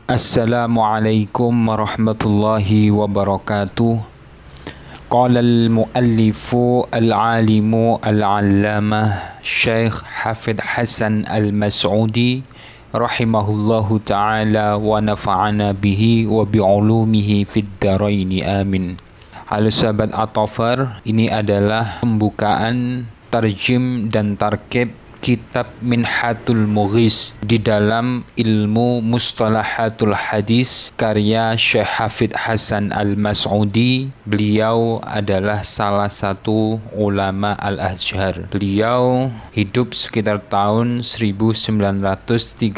Assalamualaikum warahmatullahi wabarakatuh. Qala al-muallifu al-alimu al-allamah Syekh Hafidh Hasan al-Mas'udi rahimahullahu ta'ala wa nafa'ana bihi wa bi'ulumihi fid daraini amin. Halo sahabat At-Tafar, ini adalah pembukaan tarjim dan tarkib kitab Minhatul Mughis di dalam ilmu mustalahatul hadis karya Syekh Hafidh Hasan al-Mas'udi. Beliau adalah salah satu ulama al-Azhar. Beliau hidup sekitar tahun 1933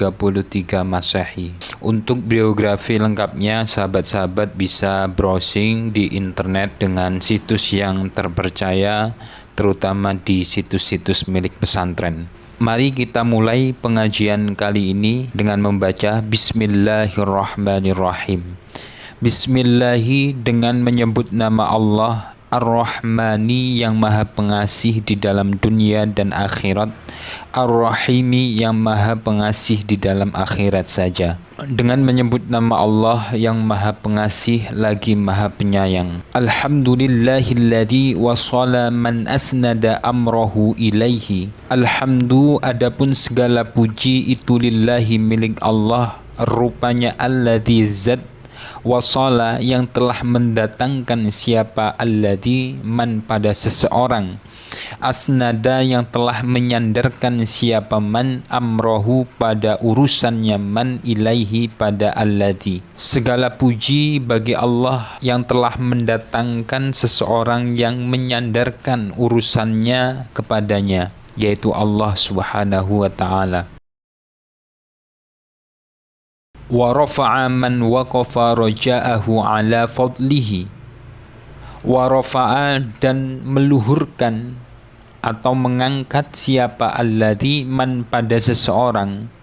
Masehi. Untuk biografi lengkapnya, sahabat-sahabat bisa browsing di internet dengan situs yang terpercaya, terutama di situs-situs milik pesantren. Mari kita mulai pengajian kali ini dengan membaca Bismillahirrahmanirrahim. Bismillahi, dengan menyebut nama Allah, Ar-Rahmani yang maha pengasih di dalam dunia dan akhirat, Ar-Rahimi yang maha pengasih di dalam akhirat saja. Dengan menyebut nama Allah yang maha pengasih lagi maha penyayang. Alhamdulillahilladzi wasala man asnada amrahu ilaihi. Alhamdu, adapun segala puji itu lillahi, milik Allah, rupanya alladzi zat, wasala yang telah mendatangkan siapa, alladzi man pada seseorang, asnada yang telah menyandarkan siapa, man amrohu pada urusannya, man ilaihi pada alladzi. Segala puji bagi Allah yang telah mendatangkan seseorang yang menyandarkan urusannya kepadanya, yaitu Allah subhanahu wa ta'ala. Wa rafa'a man waqafa raja'ahu ala fadlihi. Wa rafa'a, dan meluhurkan atau mengangkat siapa, alladzi man pada seseorang,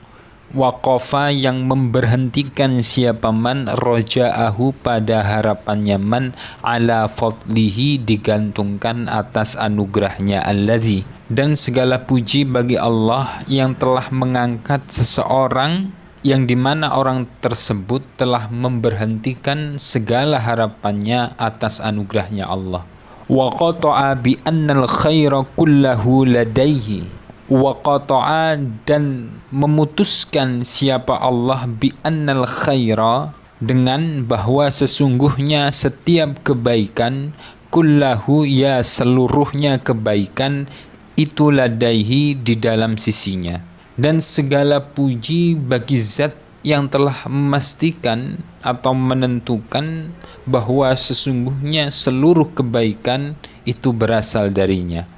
waqafa yang memberhentikan siapa, man raja'ahu pada harapannya, man ala fadlihi digantungkan atas anugerahnya, alladzi. Dan segala puji bagi Allah yang telah mengangkat seseorang yang dimana orang tersebut telah memberhentikan segala harapannya atas anugerahnya Allah. Wa qata'a bi annal khaira kullahu ladaihi. Wa qata'a, dan memutuskan siapa Allah, bi annal khaira, dengan bahwa sesungguhnya setiap kebaikan, kullahu ya seluruhnya kebaikan, itu ladaihi di dalam sisinya. Dan segala puji bagi zat yang telah memastikan atau menentukan bahwa sesungguhnya seluruh kebaikan itu berasal darinya.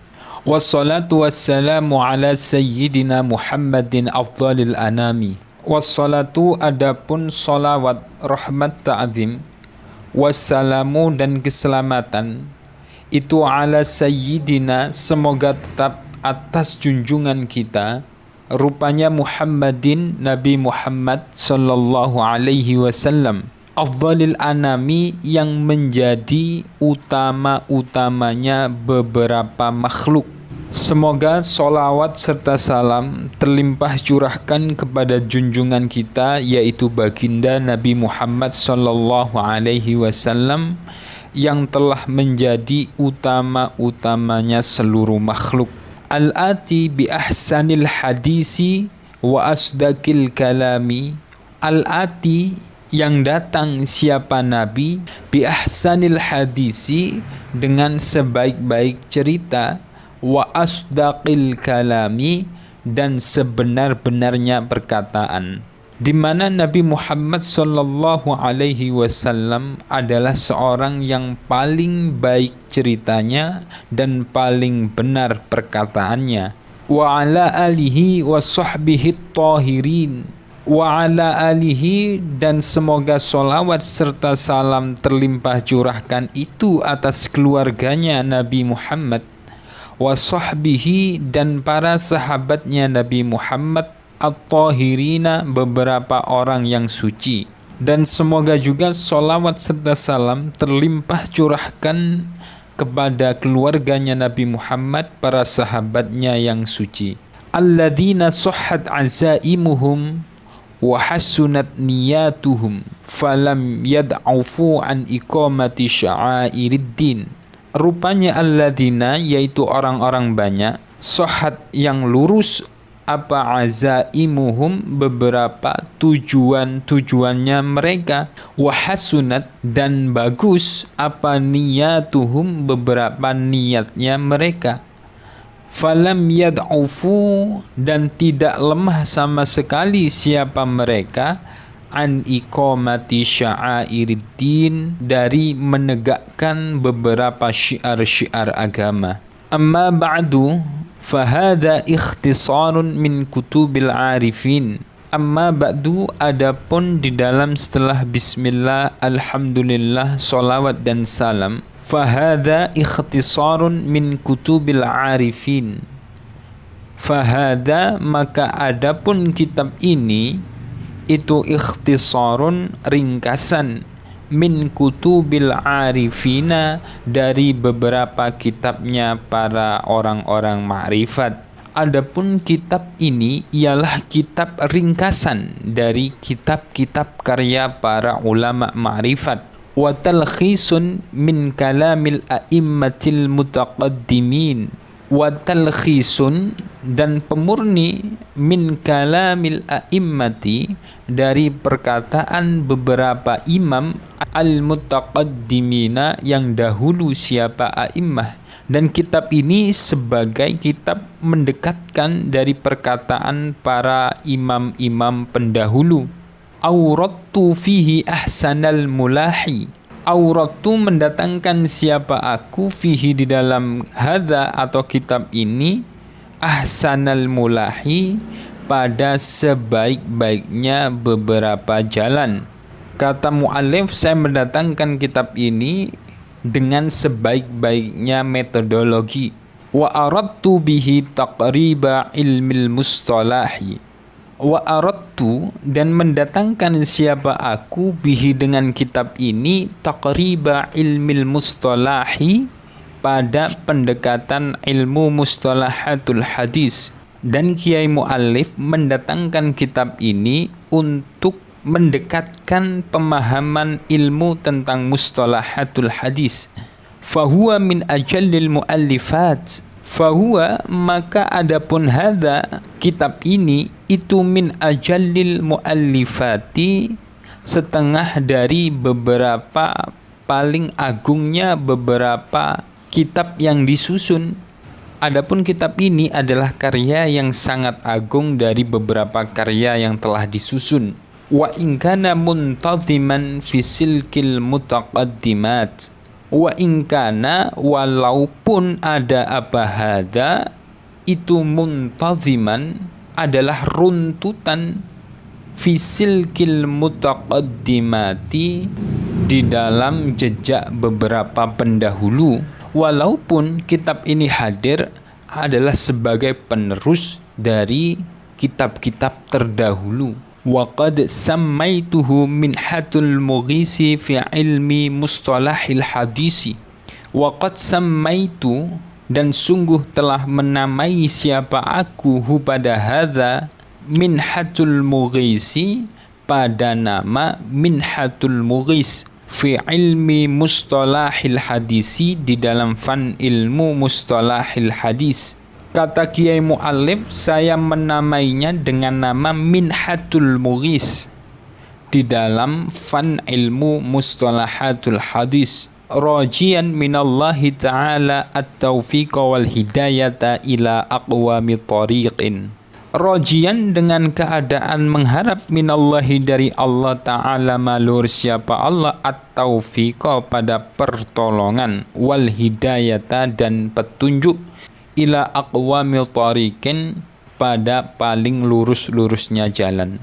Wassalatu wassalamu ala sayyidina Muhammadin afdalil anami. Wassalatu, adapun salawat, rahmat, ta'zim, wassalamu, dan keselamatan, itu ala sayyidina, semoga tetap atas junjungan kita, rupanya Muhammadin, Nabi Muhammad sallallahu alaihi wasallam, afdalil anami, yang menjadi utama-utamanya beberapa makhluk. Semoga solawat serta salam terlimpah curahkan kepada junjungan kita, yaitu baginda Nabi Muhammad sallallahu alaihi wasallam, yang telah menjadi utama-utamanya seluruh makhluk. Al-ati bi ahsanil hadisi wa asdaqil kalami. Al-ati, yang datang siapa Nabi, bi ahsanil hadisi, dengan sebaik-baik cerita, wa asdaqil kalami, dan sebenar-benarnya perkataan. Di mana Nabi Muhammad sallallahu alaihi wasallam adalah seorang yang paling baik ceritanya dan paling benar perkataannya. Wa ala alihi wa sahbihi tahirin. Wa ala alihi, dan semoga solawat serta salam terlimpah curahkan itu atas keluarganya Nabi Muhammad, wa sahbihi, dan para sahabatnya Nabi Muhammad, at-tahirina, beberapa orang yang suci. Dan semoga juga solawat serta salam terlimpah curahkan kepada keluarganya Nabi Muhammad, para sahabatnya yang suci. Alladzina sahhat azaimuhum wa hasunat niyatuhum falam yad'ufu an iqamati sya'airiddin. Rupanya alladzina, yaitu orang-orang banyak, sohat yang lurus apa azaimuhum, beberapa tujuannya mereka, wahasunat dan bagus apa niyatuhum, beberapa niatnya mereka, falam yad'ufu dan tidak lemah sama sekali siapa mereka, an iqamati sya'airiddin, dari menegakkan beberapa syiar-syiar agama. Amma ba'du fahada ikhtisarun min kutubil arifin. Amma ba'du, adapun di dalam setelah bismillah, alhamdulillah, salawat dan salam, fahada ikhtisarun min kutubil arifin. Fahada, maka adapun kitab ini itu ikhtisarun, ringkasan, min kutubil arifina, dari beberapa kitabnya para orang-orang ma'rifat. Adapun kitab ini ialah kitab ringkasan dari kitab-kitab karya para ulama ma'rifat. Wa talkhisun min kalamil a'immatil mutaqaddimin. Wa talkhisun, dan pemurni, min kalamil a'immati, dari perkataan beberapa imam, al-mutaqaddimina, yang dahulu siapa a'immah. Dan kitab ini sebagai kitab mendekatkan dari perkataan para imam-imam pendahulu. Aurattu fihi ahsanal mulahi. Auratu, mendatangkan siapa aku, fihi, di dalam hadza atau kitab ini, ahsanal mulahi, pada sebaik-baiknya beberapa jalan. Kata mu'allif, saya mendatangkan kitab ini dengan sebaik-baiknya metodologi. Wa aradtu bihi taqriba ilmil mustalahi. Wa aradtu, dan mendatangkan siapa aku, bihi, dengan kitab ini, taqriba ilmil mustalahi, pada pendekatan ilmu mustalahatul hadis. Dan Kiai Mu'allif mendatangkan kitab ini untuk mendekatkan pemahaman ilmu tentang mustalahatul hadis. Fahuwa min ajallil mu'allifat. Fahuwa, maka adapun hadza, kitab ini, itu min ajallil mu'allifati, setengah dari beberapa, paling agungnya beberapa kitab yang disusun. Adapun kitab ini adalah karya yang sangat agung dari beberapa karya yang telah disusun. Wa in kana muntaziman fi silkil mutaqaddimat. Wa in kana, walaupun ada apa hadza, itu muntaziman, adalah runtutan, fi silkil mutaqaddimati, di dalam jejak beberapa pendahulu. Walaupun kitab ini hadir adalah sebagai penerus dari kitab-kitab terdahulu. Wa qad sammaituhu minhatul mughisi fi ilmi mustalahil hadisi. Wa qad sammaitu, dan sungguh telah menamai siapa aku, hu, pada hadza, minhatul mughisi, pada nama minhatul mughis, fi ilmi mustalahil hadisi, di dalam fan ilmu mustalahil hadis. Kata Kiai Mu'allif, saya menamainya dengan nama Minhatul Mughis di dalam fan ilmu mustalahatul hadis. Rajian minallahi ta'ala at-taufiqa wal hidayata ila aqwami tariqin. Rajian, dengan keadaan mengharap, minallahi, dari Allah Ta'ala, malur siapa Allah, at-taufiqa, pada pertolongan, wal hidayata, dan petunjuk, ila aqwamil tariqin, pada paling lurus-lurusnya jalan.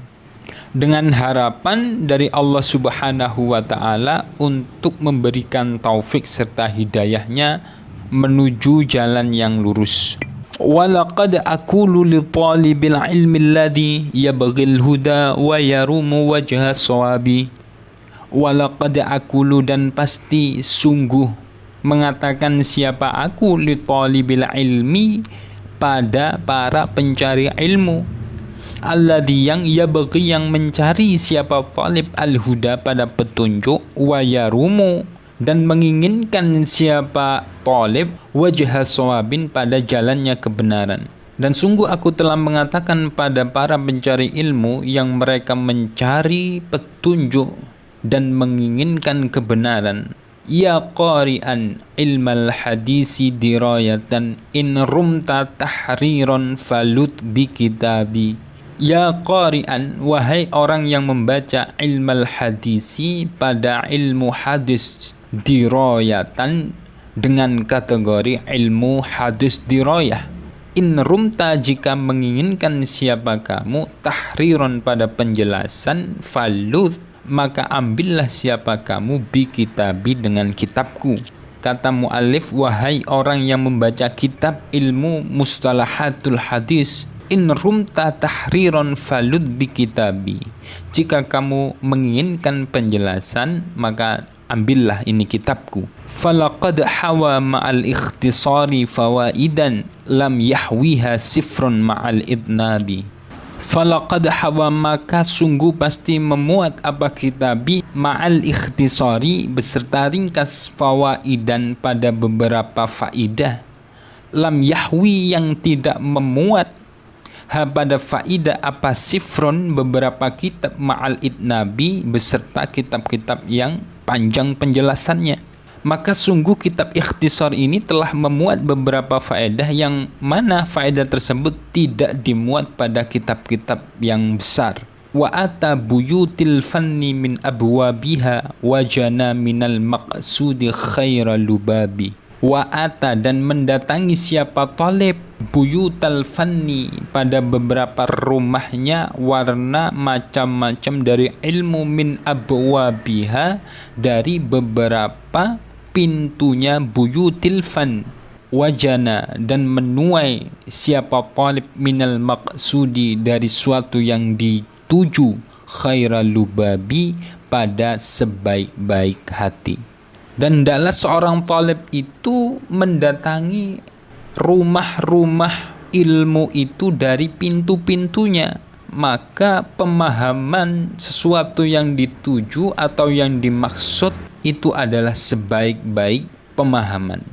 Dengan harapan dari Allah Subhanahu wa Ta'ala untuk memberikan taufik serta hidayahnya menuju jalan yang lurus. Walaqad aqulu li talibil ilmi alladhi yabghil huda wa yarumu wajha sawabi. Walaqad aqulu, dan pasti sungguh mengatakan siapa aku, li talibil ilmi, pada para pencari ilmu, alladzi yang yabghi yang mencari siapa talib al-huda pada petunjuk, wa yarumu dan menginginkan siapa talib wajha shawabin pada jalannya kebenaran. Dan sungguh aku telah mengatakan pada para pencari ilmu yang mereka mencari petunjuk dan menginginkan kebenaran, ya qari'an ilmal hadisi dirayatan in rumta tahriron falut bi kitabi. Ya qari'an, wahai orang yang membaca ilmal hadisi pada ilmu hadis dirayatan dengan kategori ilmu hadis dirayah. In rumta jika menginginkan siapa kamu tahriron pada penjelasan, faluth maka ambillah siapa kamu bi kitabi dengan kitabku. Kata muallif, wahai orang yang membaca kitab ilmu mustalahatul hadis, in rumta tahriron faluth bi kitabi. Jika kamu menginginkan penjelasan maka ambillah ini kitabku. Falaqad hawa ma'al ikhtisari fawaidan lam yahwiha sifrun ma'al idnabi. Falaqad hawa maka sungguh pasti memuat apa kitabi ma'al ikhtisari beserta ringkas fawaidan pada beberapa faidah. Lam yahwi yang tidak memuat pada faidah apa sifron beberapa kitab ma'al idnabi beserta kitab-kitab yang panjang penjelasannya. Maka sungguh kitab ikhtisar ini telah memuat beberapa faedah yang mana faedah tersebut tidak dimuat pada kitab-kitab yang besar. Wa ata buyutil fanni min abwabiha wa jana minal maqsudi khairal lubabi. Wa ata dan mendatangi siapa talib buyutal fanni pada beberapa rumahnya warna macam-macam dari ilmu min abwabiha dari beberapa pintunya buyutil fan, wajana dan menuai siapa talib minal maqsudi dari suatu yang dituju khairal lubabi pada sebaik-baik hati. Dan hendaklah seorang talib itu mendatangi rumah-rumah ilmu itu dari pintu-pintunya, maka pemahaman sesuatu yang dituju atau yang dimaksud itu adalah sebaik-baik pemahaman.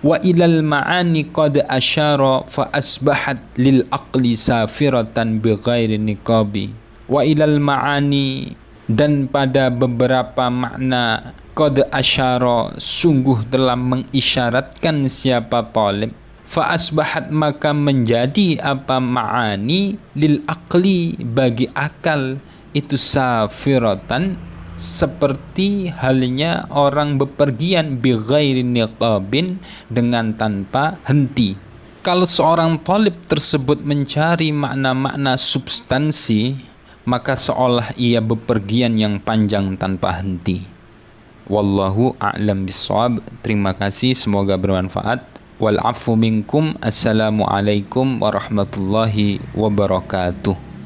Wa ilal ma'ani qad asyara fa asbahat lil aqli safiratan bighairi niqabi. Wa ilal ma'ani dan pada beberapa makna qad asyara sungguh telah mengisyaratkan siapa talib, fa asbahat maka menjadi apa ma'ani lil aqli bagi akal itu safiratan seperti halnya orang bepergian bighairi niqabin dengan tanpa henti. Kalau seorang talib tersebut mencari makna-makna substansi, maka seolah ia bepergian yang panjang tanpa henti. Wallahu a'lam bishawab. Terima kasih, semoga bermanfaat. Wal afu minkum. Assalamualaikum warahmatullahi wabarakatuh.